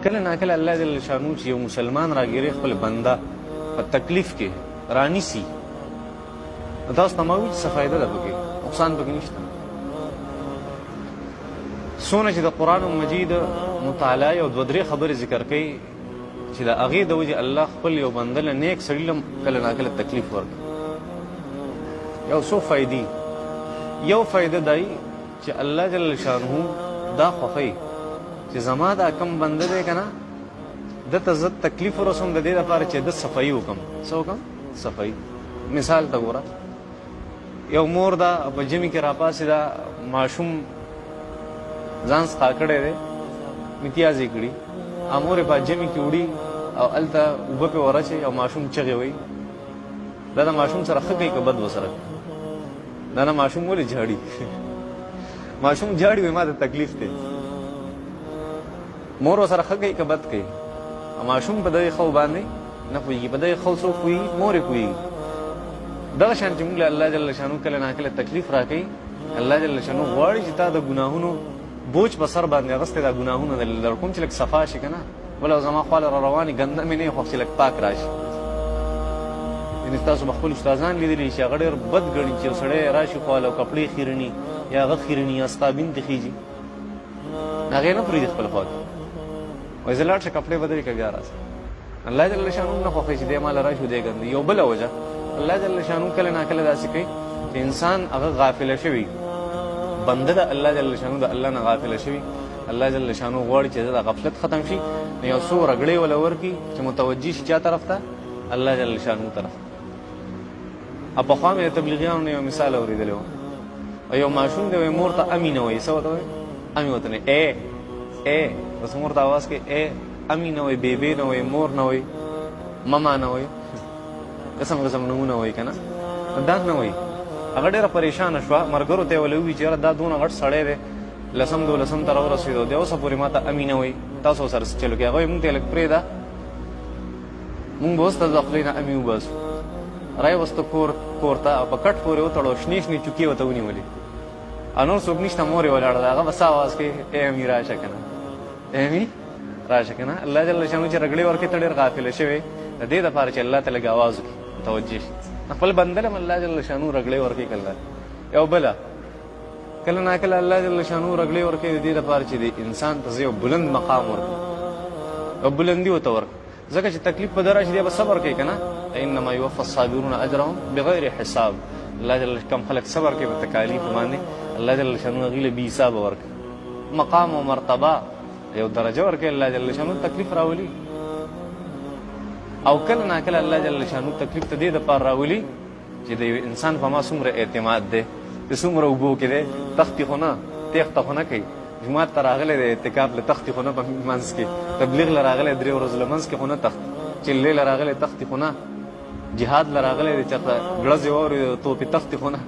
کله ناکله الله جل شانو چې یو مسلمان راګیري خپل بنده په تکلیف کې رانیسي، تاسو ته ما وایي څه فایده ده پکې، نقصان پکې نشته. څونه چې د قرآن مجید مطالعه او دوه درې خبرې ذکر کوي چې د هغې د وجې الله خپل یو بنده له نیک سړي له کله ناکله تکلیف ورکړي. یو څو فایدې. یو فایده دا چې الله جل شانه دا خوښوي چې زما دا کم بنده دی که نه، دته زه تکلیف ورسوم د دې لپاره چې د صفایي وکړم. څه وکړم؟ صفایي. مثال ته ګوره، یو مور ده په ژمي کې راپاسې ده، ماشوم ځان څښا کړی دی، امتیاز یې کړي، مور یې په ژمي کې وړي او هلته اوبه پرې ورچوي او ماشوم چغې وایي. دا د ماشوم سره ښه کوي که بد ورسره کوي؟ دا نه ماشوم ولې جاړي؟ ماشوم جاړي وایي ما ته تکلیف دی. مور ورسره ښه کوي که بد کوي؟ ماشوم په دغې ښو باندې نه پوهېږي، په دغې ښو څوک پوهېږي؟ مور یې پوهېږي. دغه شان چې موږ له الله جل شانو کله ناکله تکلیف راکوي، الله جل شانو غواړي چې تا د ګناهونو بوج په سر باندې اغوستی دا ګناهونه در کوم چې لږ صفا شي که نه، بله زما خواله را روانې ګنده مې نه یې خوښ چې لږ پاک راشي. یعنې تاسو به خپل استادان لیدلي چې هغه ډېر بد ګڼي چې یو سړی راشي خواله او کپړې خیرني یا هغه خیرني یا ستابین ته خیږي، هغې نه پرېږدي خپل خوا کې، وایي زه لاړ شه کپړې بدلې که بیا راسه. الله جل شانو نه خوښوي چې دی ماله راشي دی ګندي. یو بله وجه الله جل شانو کله ناکله داسې کوي چې انسان هغه غافله شوي بنده د الله جل شانو د الله نه غافله شوي، الله جل شانو غواړي چې د غفلت ختم شي، نو یو څو رګړې وله ورکړي چې متوجه شي چا طرف ته؟ الله جل شانو طرف ته. پخوا مې د تبلیغیانو نه یو مثال اورېدلی و، یو ماشوم دی وایي مور ته امي نه وایي. څه ورته وایي؟ امي ورته نه ای بس مور ته آواز کوي ای، امي نه وایي، بیبي نه وایي، مور نه وایي، مما نه وایي، قسم قسم نومونه وایي که نه، دا نه وایي. هغه ډېره پریشانه شوه، ملګرو ته یې وله ووایي چې یاره دا دونه غټ سړی دی، 10 ته راورسېدو، دی اوسه پورې ما ته امي نه وایي، تاسو ورسره څه چلو کوئ؟ هغه وایي مونږ ته یې لږ پرېږده، مونږ به اوس ته د خولې نه امي وباسو. رایې وسته کور ته په کټ پورې وتړو، شنې شنې چوکې ورته ونیولې، او نور څوک نشته، مور یې ولاړه ده، هغه به څه اواز کوي؟ ای امي راشه که نه، ای امي راشه که نه. الله جل شانو چې رګړې ورکوي ته ډېر غافله شوی، د دې دپاره چې الله ته لږ اواز وکړي، متوجه شي. خپل بنده له الله جل شانو رګړې ورکوي کله. یو بله کله ناکله الله جل شانو رګړې ورکوي د دې لپاره چې د انسان ته یو بلند مقام ورکړي، یو بلندي ورته ورکړي، ځکه چې تکلیف په ده راشي دی به صبر کوي که نه. انما یوفى الصابرون اجرهم بغیر حساب. الله جل کم خلک صبر کوي په تکالیفو باندې، الله جل شانو هغوی له بې حسابه ورکوي، مقام او مرتبه یو درجه ورکوي الله جل شانو. تکلیف راولي او کله ناکله الله جل شانو تکلیف ته دې دپاره راولي چې د یو انسان په ما څومره اعتماد دی، د څومره اوبو کې دی، تختې خو نه، تیښته خو نه کوي. جومات ته راغلی دی اعتکاف له تختې خو نه په منځ کې، تبلیغ له راغلی 3 ورځو له منځ کې خو نه تختې، چلې له راغلی تختې خو نه، جهاد له راغلی دی چېرته ګړزې واورېدو توپې تختې خو نه،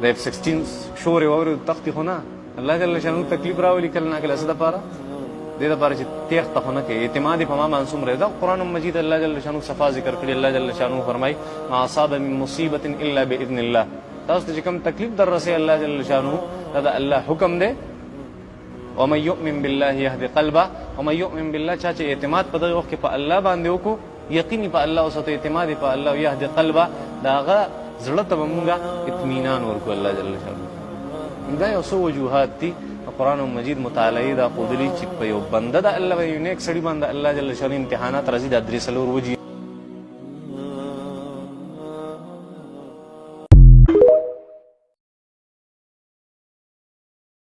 د F-16 شور یې واورېدو تختې خو نه. الله جل شانو تکلیف راولي کله ناکله څه دپاره؟ دې دپاره چې تیښته خو نه کوي، اعتماد یې په ما باندې څومره دی. دا قرآن مجید الله جل شانو صفا ذکر کړي. الله جل شانو فرمایي ما اصاب من مصیبة الا باذن الله. تاسو ته چې کوم تکلیف در رسوي الله جل شانو دا د الله حکم دی. ومن یؤمن بالله یهد قلبه، ومن یؤمن بالله چا چې اعتماد په دغه وخت کې په الله باندې وکړو، یقیني په الله وساتو، اعتماد په الله، یهد قلبه د هغه زړه ته به مونږ اطمینان ورکړو الله جل شانو. دا یو څو وجوهات دي قرآن مجید مطالعې دا ښودلي چې په یو بنده د الله یو نیک سړي باندې الله جل شانو امتحانات راځي. دا 3 وجې